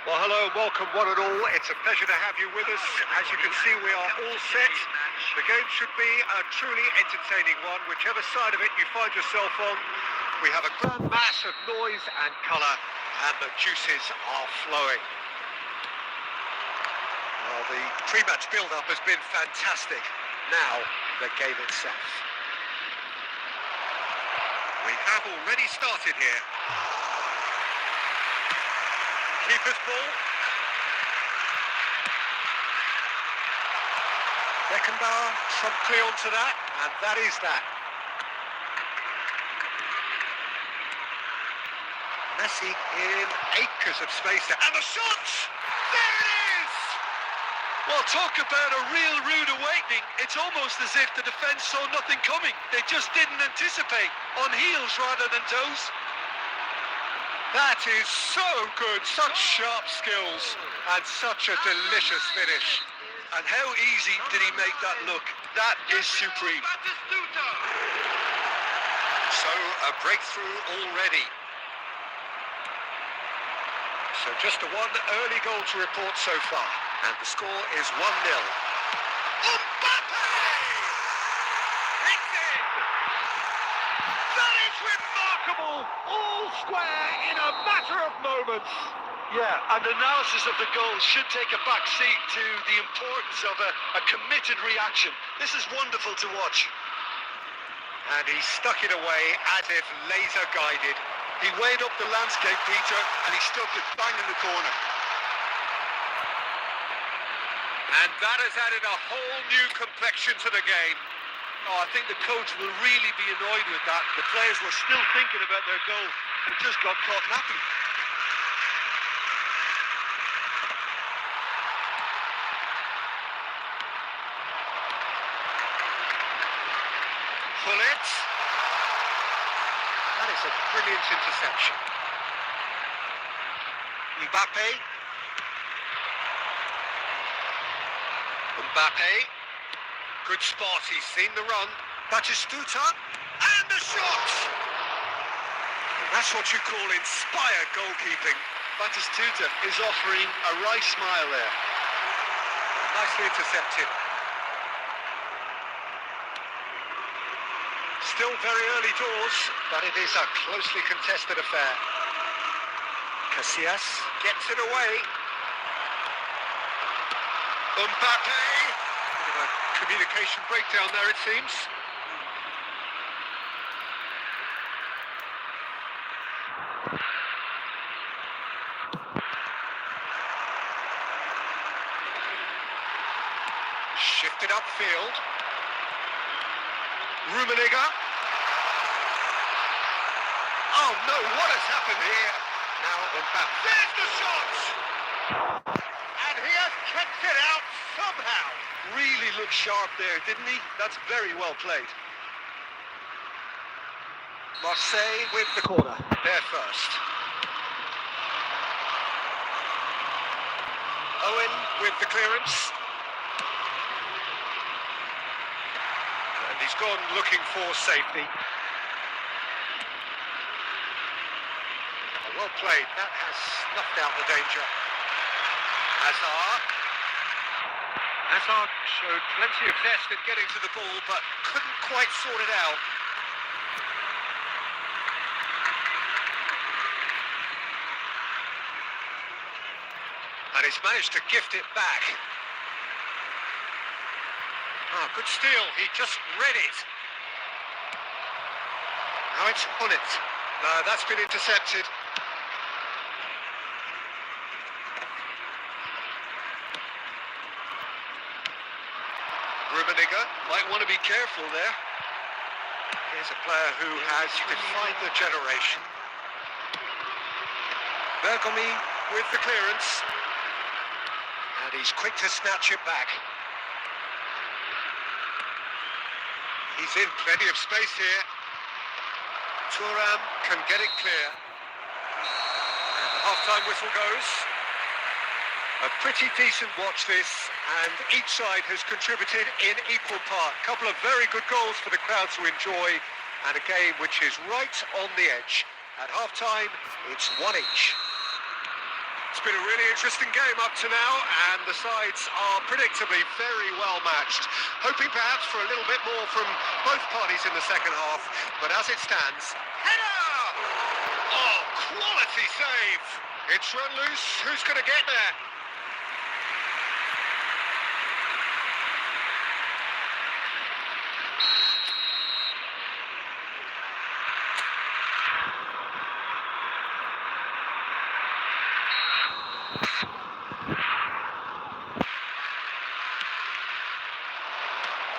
Well, hello, welcome one and all. It's a pleasure to have you with us. As you can see, we are all set. The game should be a truly entertaining one. Whichever side of it you find yourself on, we have a grand mass of noise and colour, and the juices are flowing. Well, the pre-match build-up has been fantastic. Now, the game itself. We have already started here. Keeper's ball. Beckenbauer promptly onto that, and that is that. Messi in acres of space there, and the shot! There it is! Well, talk about a real rude awakening. It's almost as if the defence saw nothing coming. They just didn't anticipate, on heels rather than toes. That is so good, such sharp skills, and such a delicious finish. And how easy did he make that look? That is supreme. So, a breakthrough already. So just one early goal to report so far, and the score is 1-0. Mbappe! It's in! That is remarkable! All square in a matter of moments. Yeah, and analysis of the goal should take a back seat to the importance of a committed reaction. This is wonderful to watch. And he stuck it away as if laser guided. He weighed up the landscape, Peter, and he stuck it bang in the corner. And that has added a whole new complexion to the game. Oh, I think the coach will really be annoyed with that. The players were still thinking about their goal and just got caught napping. Bullet. That is a brilliant interception. Mbappe. Good spot, he's seen the run. Batistuta. And the shot! And that's what you call inspired goalkeeping. Batistuta is offering a wry smile there. Nicely intercepted. Still very early doors, but it is a closely contested affair. Casillas gets it away. Mbappe! Bit of a communication breakdown there, it seems. Shifted upfield. Rummenigge. Oh no, what has happened here? Now Mbappe. There's the shot! And he has kept it out somehow. Really looked sharp there, didn't he? That's very well played. Marseille with the corner. There first. Owen with the clearance. And he's gone looking for safety. Well played. That has snuffed out the danger. Hazard showed plenty of zest in getting to the ball, but couldn't quite sort it out. And he's managed to gift it back. Ah, good steal. He just read it. Now it's Hullet. No, that's been intercepted. Rummenigge might want to be careful there. Here's a player who has defined the generation. Bergomi with the clearance. And he's quick to snatch it back. He's in plenty of space here. Thuram can get it clear. And the half-time whistle goes. A pretty decent watch this, and each side has contributed in equal part. A couple of very good goals for the crowd to enjoy, and a game which is right on the edge. At half-time, it's one each. It's been a really interesting game up to now, and the sides are predictably very well matched. Hoping perhaps for a little bit more from both parties in the second half, but as it stands, header! Oh, quality save! It's run loose, who's going to get there?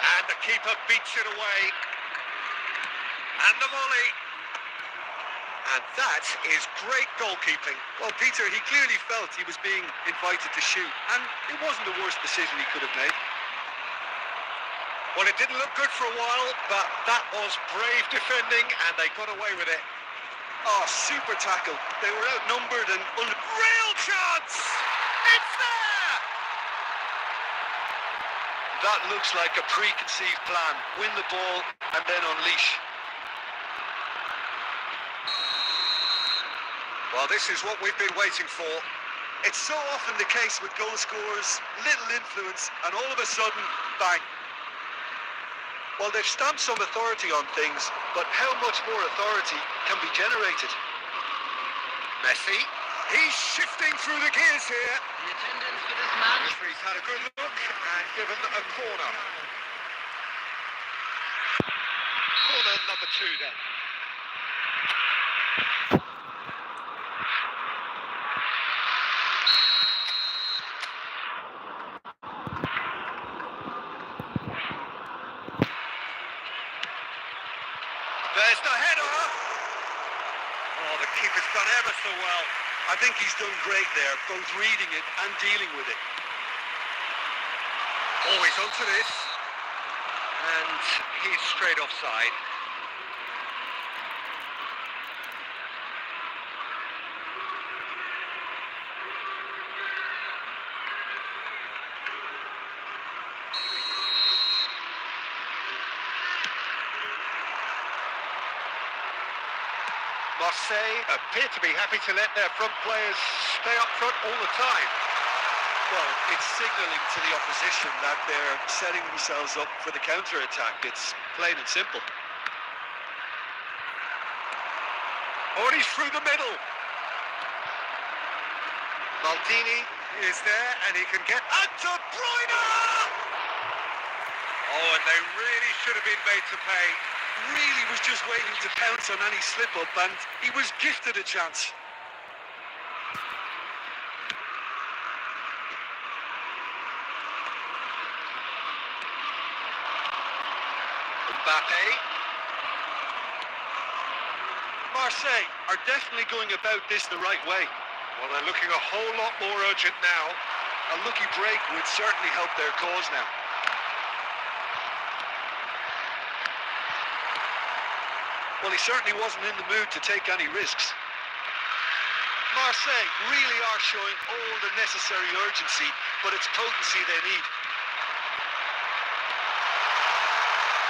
And the keeper beats it away. And the volley. And that is great goalkeeping. Well, Peter, he clearly felt he was being invited to shoot, and it wasn't the worst decision he could have made. Well, it didn't look good for a while, but that was brave defending, and they got away with it. Oh, super tackle. They were outnumbered and Real chance! It's there! that looks like a preconceived plan. Win the ball and then unleash. Well, this is what we've been waiting for. It's so often the case with goal scorers, little influence, and all of a sudden, bang. Well, they've stamped some authority on things, but how much more authority can be generated? Messi, he's shifting through the gears here. The attendance for this match. Referee's had a good look and given a corner. Corner number 2 then. There's the header. Oh, the keeper's done ever so well. I think he's done great there, both reading it and dealing with it. Always onto this. And he's straight offside. Marseille appear to be happy to let their front players stay up front all the time. Well, it's signalling to the opposition that they're setting themselves up for the counter-attack. It's plain and simple. Oh, and he's through the middle. Maldini is there, and he can get... And De Bruyne! Oh, and they really should have been made to pay. Really was just waiting to pounce on any slip-up, and he was gifted a chance. Mbappe. Marseille are definitely going about this the right way. Well, they're looking a whole lot more urgent now. A lucky break would certainly help their cause now. Well, he certainly wasn't in the mood to take any risks. Marseille really are showing all the necessary urgency, but it's potency they need.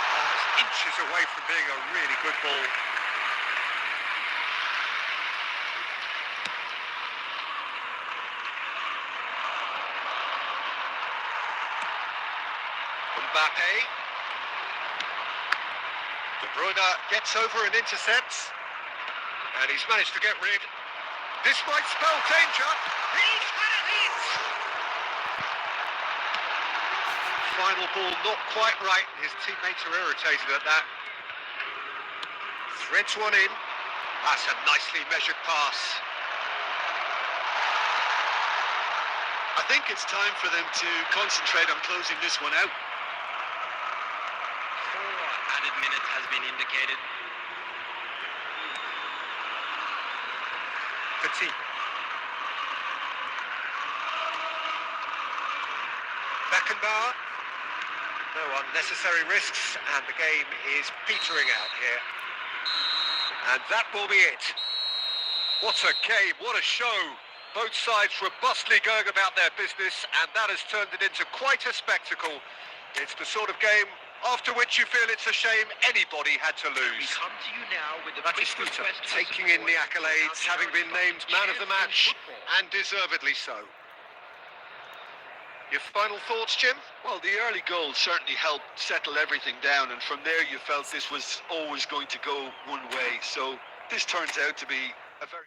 Oh, it's inches away from being a really good ball. Mbappe. De Bruyne gets over and intercepts. And he's managed to get rid. This might spell danger. He's had a hit! Final ball not quite right. His teammates are irritated at that. Threads one in. That's a nicely measured pass. I think it's time for them to concentrate on closing this one out. 4 added minutes has been indicated. Petit. Beckenbauer. No unnecessary risks, and the game is petering out here. And that will be it. What a game, what a show. Both sides robustly going about their business, and that has turned it into quite a spectacle. It's the sort of game After which you feel it's a shame anybody had to We lose. come to you now with the That quick is Scooter, request for taking in the support accolades, for our having been charity named man of the Champion match, Football. and deservedly so. Your final thoughts, Jim? Well, the early goal certainly helped settle everything down, and from there you felt this was always going to go one way. So this turns out to be a very...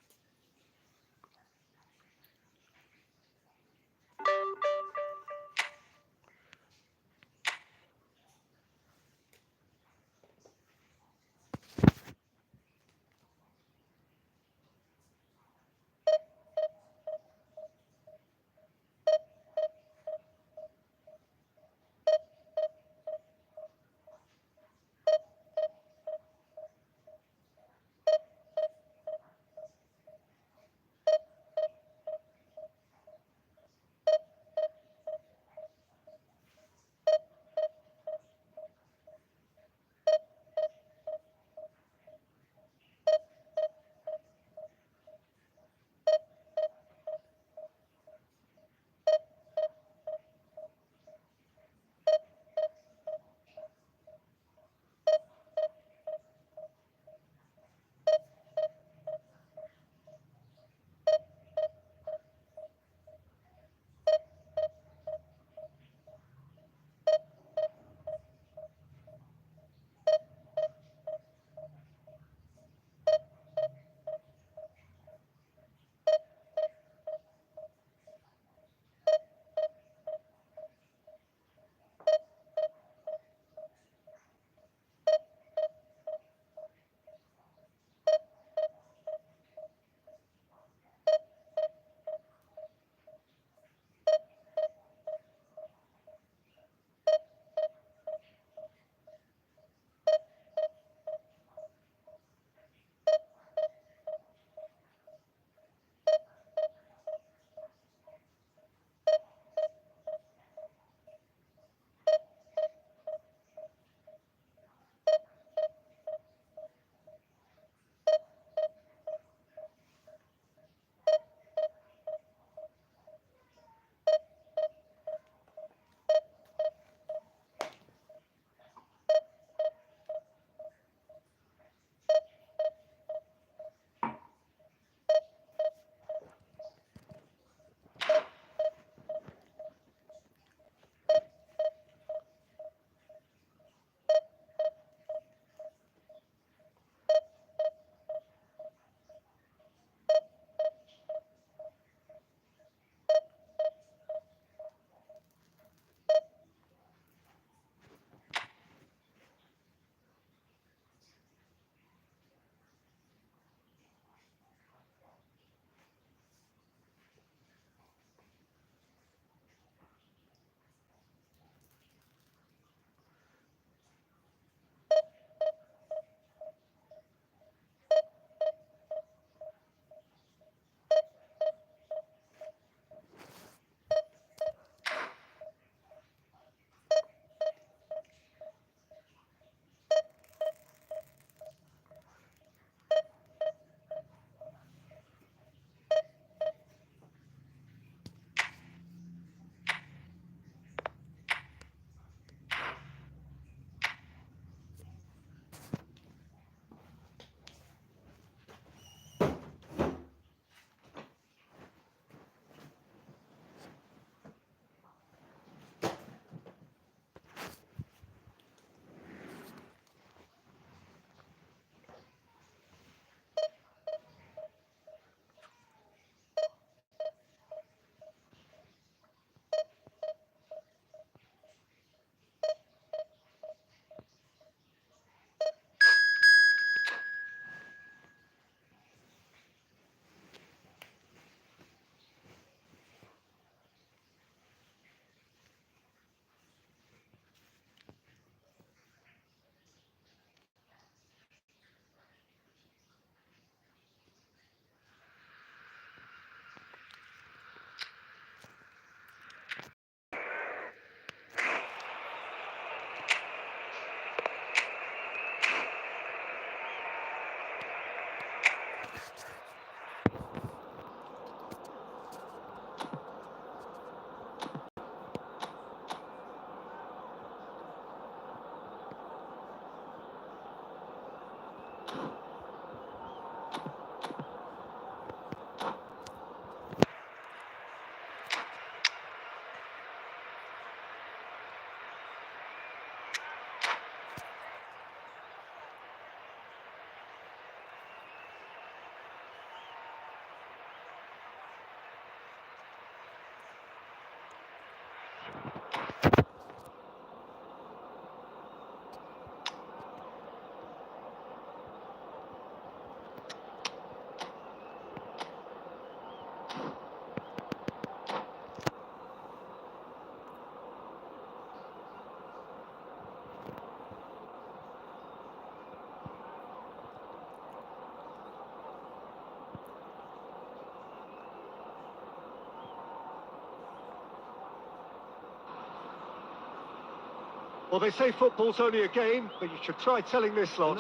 Well, they say football's only a game, but you should try telling this lot.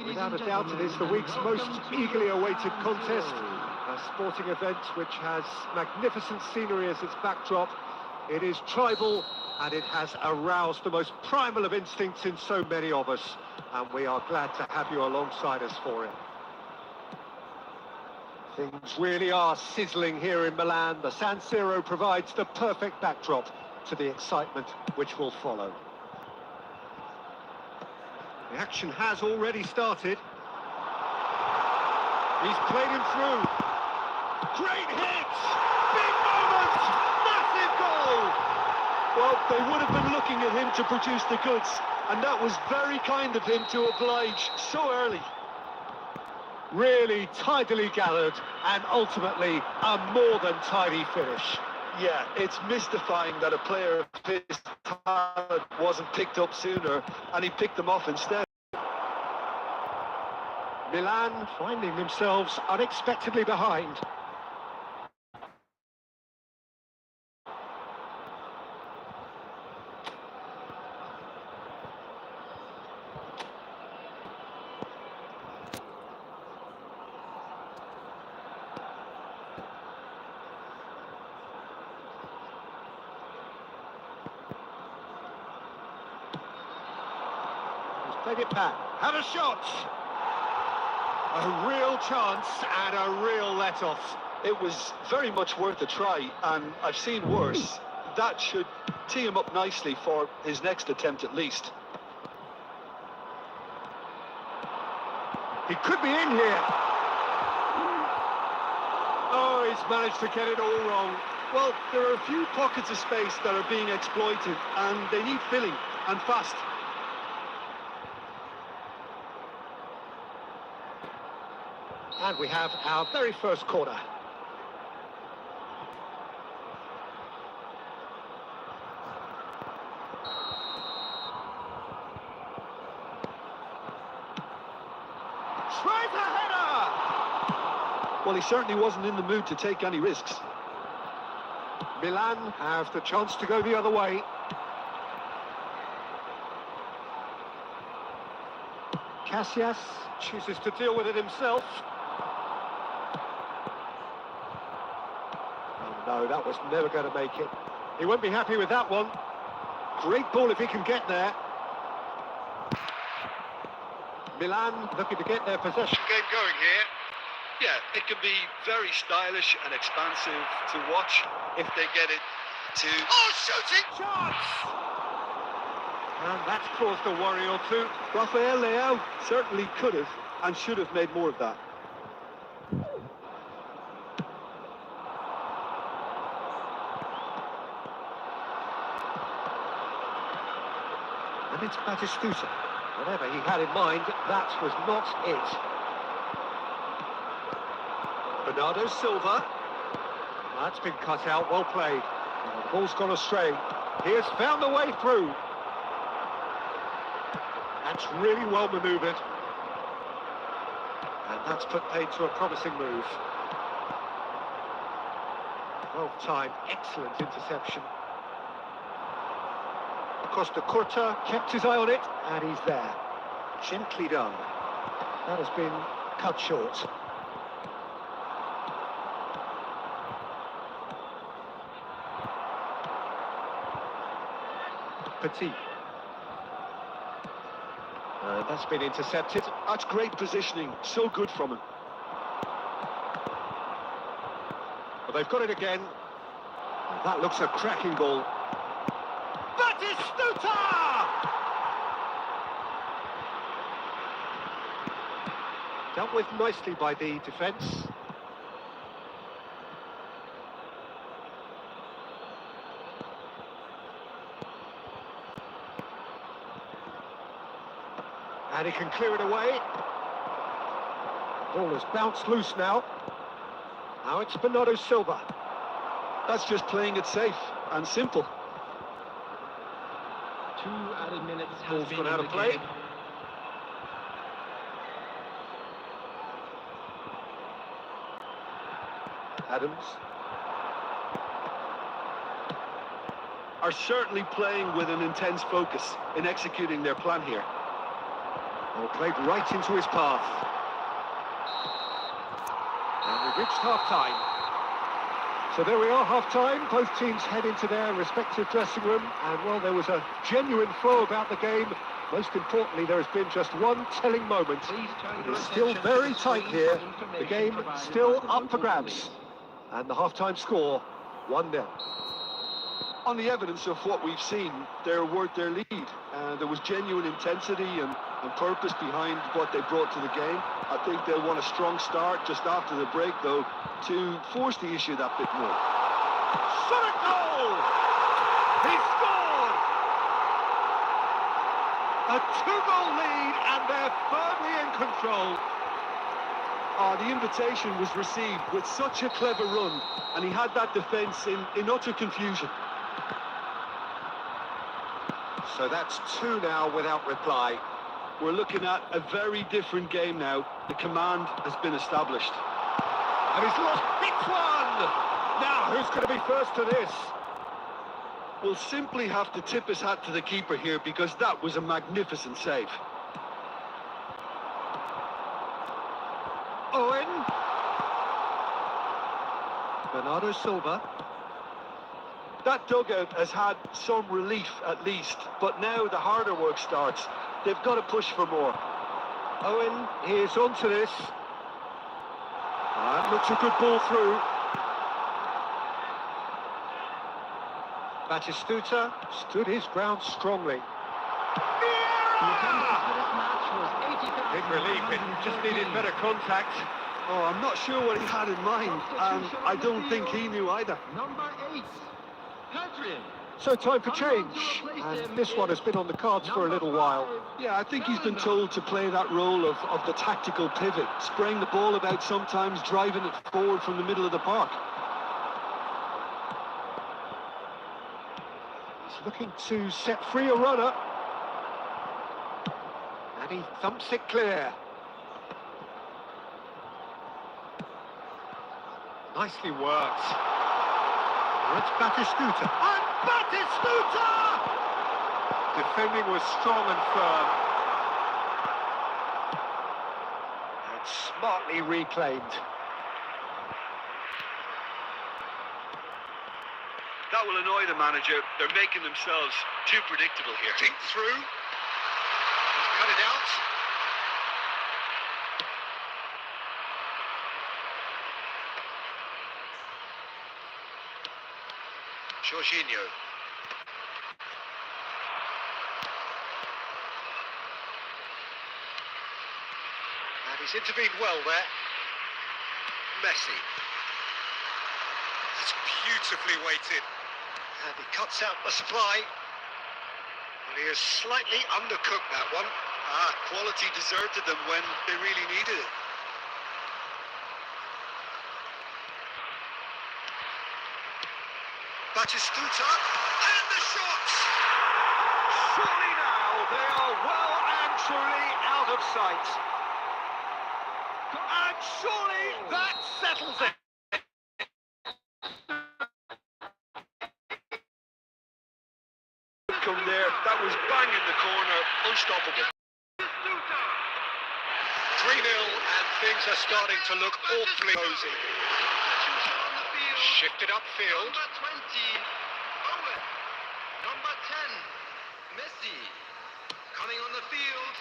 Without a doubt, it is the week's most eagerly awaited contest. A sporting event which has magnificent scenery as its backdrop. It is tribal, and it has aroused the most primal of instincts in so many of us. And we are glad to have you alongside us for it. Things really are sizzling here in Milan. The San Siro provides the perfect backdrop to the excitement which will follow. The action has already started. He's played him through. Great hit! Big moment! Massive goal! Well, they would have been looking at him to produce the goods, and that was very kind of him to oblige so early. Really tidily gathered, and ultimately a more than tidy finish. Yeah, it's mystifying that a player of his talent wasn't picked up sooner, and he picked them off instead. Milan finding themselves unexpectedly behind. Take it back. Had a shot. A real chance and a real let-off. It was very much worth a try, and I've seen worse. That should tee him up nicely for his next attempt at least. He could be in here. Oh, he's managed to get it all wrong. Well, there are a few pockets of space that are being exploited, and they need filling, and fast. And we have our very first corner. Tries a header! Well, he certainly wasn't in the mood to take any risks. Milan have the chance to go the other way. Casillas chooses to deal with it himself. No, that was never going to make it. He won't be happy with that one. Great ball if he can get there. Milan looking to get their possession game going here. Yeah, it can be very stylish and expansive to watch if they get it to... Oh, shooting chance! And that's caused a worry or two. Rafael Leao certainly could have and should have made more of that. And it's Batistuta. Whatever he had in mind, that was not it. Bernardo Silva. That's been cut out, well played. The ball's gone astray. He has found the way through. That's really well manoeuvred. And that's put paid to a promising move. Well timed, excellent interception. Costa Curta kept his eye on it, and he's there. Gently done. That has been cut short. Petit. That's been intercepted. That's great positioning. So good from him. But they've got it again. That looks a cracking ball. Batistuta! Dealt with nicely by the defence. And he can clear it away. Ball has bounced loose now. Now it's Bernardo Silva. That's just playing it safe and simple. 2 added minutes has Ball's been gone out of play. indicated. Adams. Are certainly playing with an intense focus in executing their plan here. Ball played right into his path. And we've reached half-time. So there we are, half-time. Both teams head into their respective dressing room. And, well, there was a genuine flow about the game. Most importantly, there has been just one telling moment. It is still very tight here. The game still up for grabs. And the half-time score, 1-0. On the evidence of what we've seen, they're worth their lead. There was genuine intensity and purpose behind what they brought to the game. I think they'll want a strong start just after the break, though, to force the issue that bit more. Shot a goal! He scored! A 2-goal lead, and they're firmly in control. The invitation was received with such a clever run, and he had that defence in utter confusion. So that's 2 now without reply. We're looking at a very different game now. The command has been established. And he's lost this one! Now, who's going to be first to this? We'll simply have to tip his hat to the keeper here, because that was a magnificent save. Owen. Bernardo Silva. That dugout has had some relief at least, but now the harder work starts. They've got to push for more. Owen, he is on to this. That looks a good ball through. Batistuta stood his ground strongly. Big relief, it just needed better contact. Oh, I'm not sure what he had in mind, and I don't think he knew either. Number 8, Adrian. So time for change, and this one has been on the cards for a little while. Yeah, I think he's been told to play that role of the tactical pivot, spraying the ball about sometimes, driving it forward from the middle of the park. He's looking to set free a runner. And he thumps it clear. Nicely worked. Now it's Batistuta. And Batistuta! Defending was strong and firm. And smartly reclaimed. That will annoy the manager. They're making themselves too predictable here. Deep through. Cut it out. Jorginho. And he's intervened well there. Messi. That's beautifully weighted. And he cuts out the supply. And he has slightly undercooked that one. Quality deserted them when they really needed it. Batistuta, and the shot! Surely now they are well and truly out of sight. And surely that settles it. Come there, that was bang in the corner, unstoppable. 3-0, and things are starting to look awfully rosy. Shifted upfield. Number 20, Owen. Number 10, Messi. Coming on the field,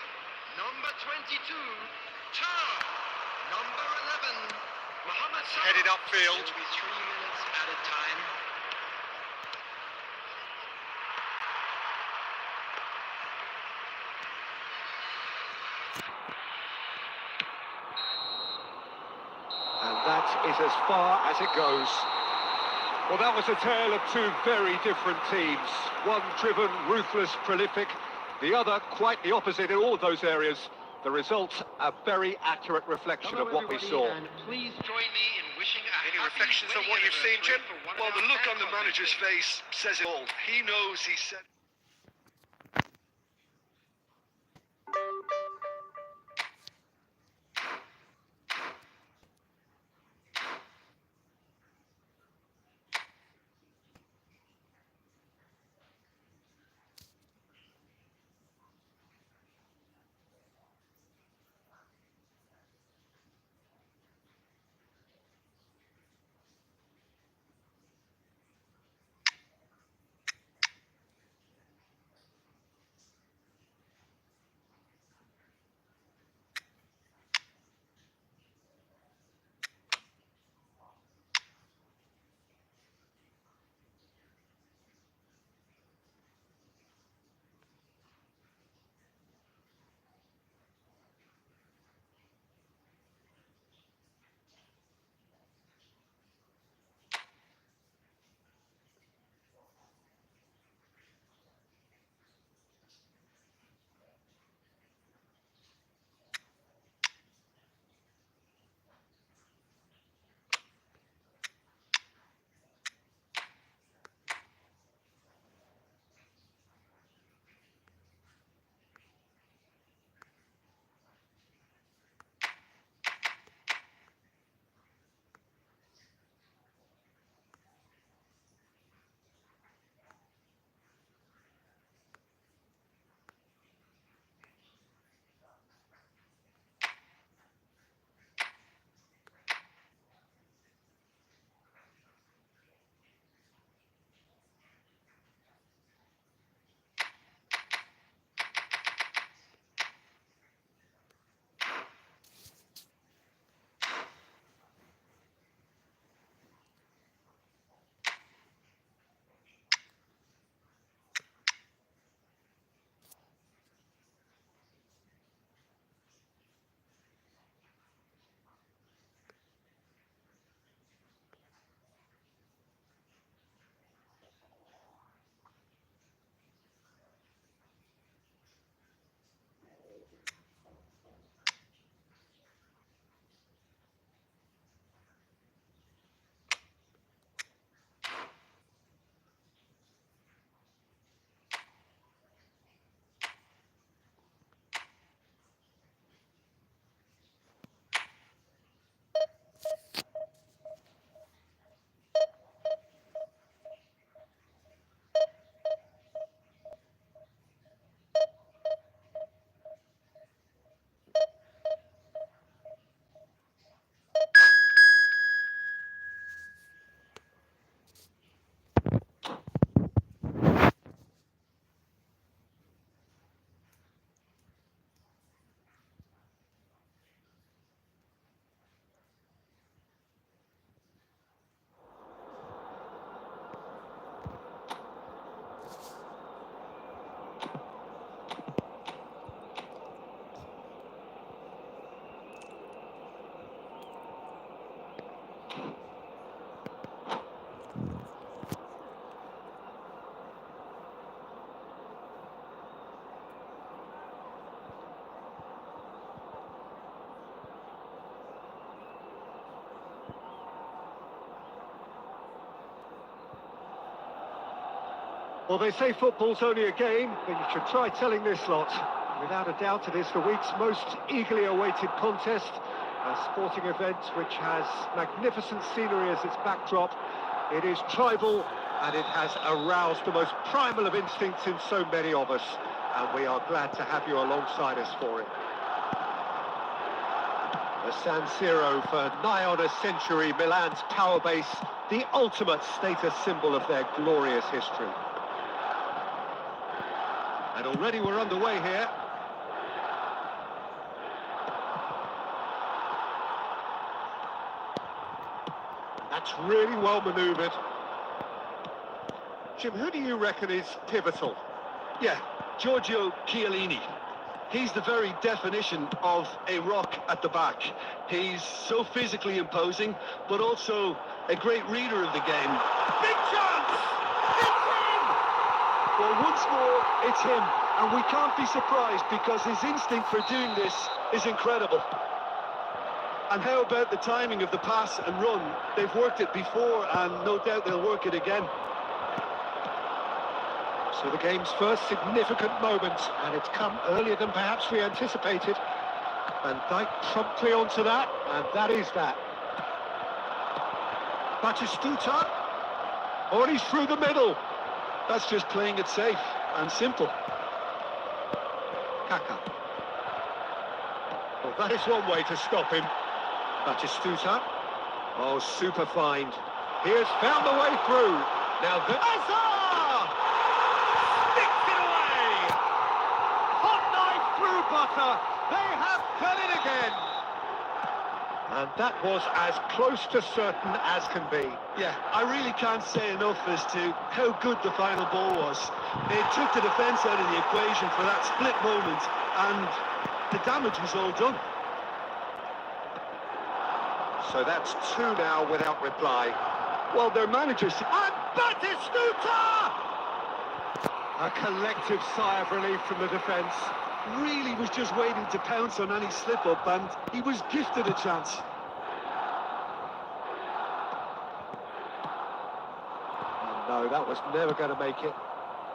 That's headed upfield. It'll be 3 minutes added time. And that is as far as it goes. Well, that was a tale of two very different teams. One driven, ruthless, prolific. The other quite the opposite in all of those areas. The result, a very accurate reflection Hello, of what we everybody, saw. and please join me in wishing a Any happy reflections on wedding what you've seen, anniversary Jim? for one of Well, the our look on fan the club manager's members. face says it all. He knows he said. Well, they say football's only a game, but you should try telling this lot. Without a doubt, it is the week's most eagerly awaited contest, a sporting event which has magnificent scenery as its backdrop. It is tribal, and it has aroused the most primal of instincts in so many of us, and we are glad to have you alongside us for it. The San Siro for nigh on a century, Milan's power base, the ultimate status symbol of their glorious history. And already we're underway here. That's really well manoeuvred. Jim, who do you reckon is pivotal? Yeah, Giorgio Chiellini. He's the very definition of a rock at the back. He's so physically imposing, but also a great reader of the game. Big chance! It's in! Well, once more, it's him. And we can't be surprised because his instinct for doing this is incredible. And how about the timing of the pass and run? They've worked it before, and no doubt they'll work it again. So the game's first significant moment, and it's come earlier than perhaps we anticipated. Van Dijk promptly onto that, and that is that. Batistuta, already through the middle. That's just playing it safe and simple. Kaka. Well, that is one way to stop him. Batistuta. Oh, super find. He has found the way through. Now the Hazard! Sticks it away! Hot knife through butter. They have done it again. And that was as close to certain as can be. Yeah, I really can't say enough as to how good the final ball was. It took the defence out of the equation for that split moment, and the damage was all done. So that's two now without reply. Well, their managers... And Batistuta! A collective sigh of relief from the defence. really was just waiting to pounce on any slip-up, and he was gifted a chance. No, that was never going to make it.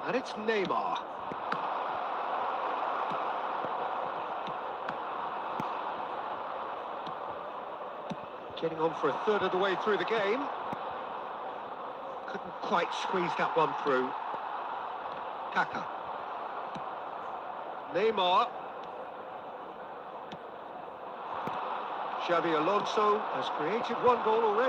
And it's Neymar. Getting on for a third of the way through the game. Couldn't quite squeeze that one through. Kaka. Neymar. Xabi Alonso has created one goal already.